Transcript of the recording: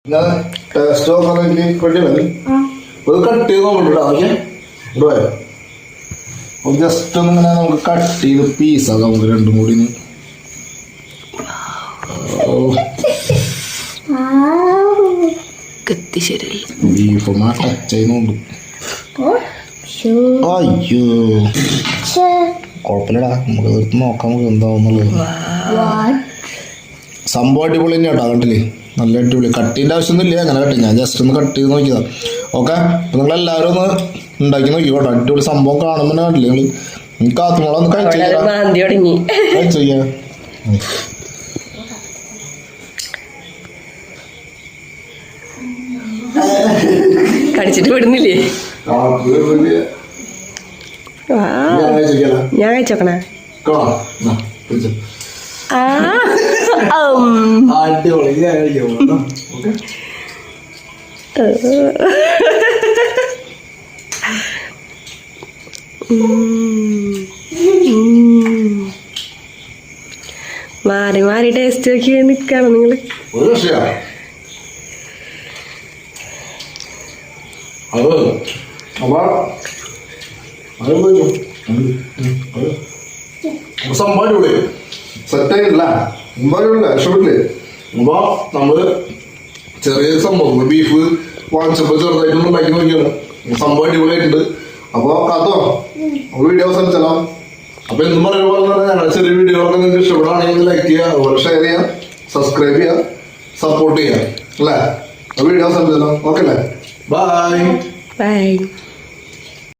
Taste cut ചെയ്ത് നോക്കിട്ടോ just ഒന്നിങ്ങനെ നമുക്ക് കട്ട് ചെയ്ത് പീസാക്കാം നമുക്ക് രണ്ടും കൂടി ബീഫ് ടച്ച് ചെയ്യുന്നുണ്ട്. അയ്യോ കുഴപ്പമില്ലടാ, നമുക്ക് തീർത്ത് നോക്കാം നമുക്ക് എന്താവുന്നുള്ളത്. സംഭവം അടിപൊളി തന്നെ കേട്ടോ. കണ്ടില്ലേ, നല്ല അടിപൊളി. കട്ടിൻ്റെ ആവശ്യമൊന്നുമില്ല, അങ്ങനെ കട്ടി. ഞാൻ ജസ്റ്റ് ഒന്ന് കട്ട് ചെയ്ത് നോക്കിയതാ. ഓക്കെ, അപ്പം നിങ്ങളെല്ലാവരും ഒന്ന് ഉണ്ടാക്കി നോക്കിക്കോട്ടോ. അടിപൊളി സംഭവം കാണുമ്പോൾ തന്നെ കണ്ടില്ലേ നിങ്ങൾ. എനിക്ക് ആത്തുമോളൊന്ന് കഴിച്ചു കടിച്ചിട്ട് വിടുന്നില്ലേ? ഞാൻ കഴിച്ചോക്കണ മാറി മാറി ടേസ്റ്റ് നോക്കി നിൽക്കണം നിങ്ങള്. സംഭവം സെറ്റായിട്ടില്ല, ഇഷ്ടപ്പെട്ടില്ലേ? അപ്പൊ നമ്മള് ചെറിയ സംഭവം ബീഫ് വാങ്ങിച്ചപ്പോ ചെറുതായിട്ടൊന്നും ഉണ്ടാക്കി നോക്കിയാണ്. സംഭവം അടിപൊളിയായിട്ടുണ്ട്. അപ്പൊ കാത്തോ നമ്മൾ വീഡിയോ അവസാനിച്ചല്ലോ. അപ്പൊ എന്തും പറയുന്ന പോലെ തന്നെ ഞങ്ങളുടെ ചെറിയ വീഡിയോകളൊക്കെ നിങ്ങൾക്ക് ഇഷ്ടപ്പെടുകയാണെങ്കിൽ ലൈക്ക് ചെയ്യുക, അതുപോലെ ഷെയർ ചെയ്യുക, സബ്സ്ക്രൈബ് ചെയ്യുക, സപ്പോർട്ട് ചെയ്യുക അല്ലേ. വീഡിയോ അവസാനിച്ചല്ലോ. ഓക്കെ അല്ലേ? ബൈ.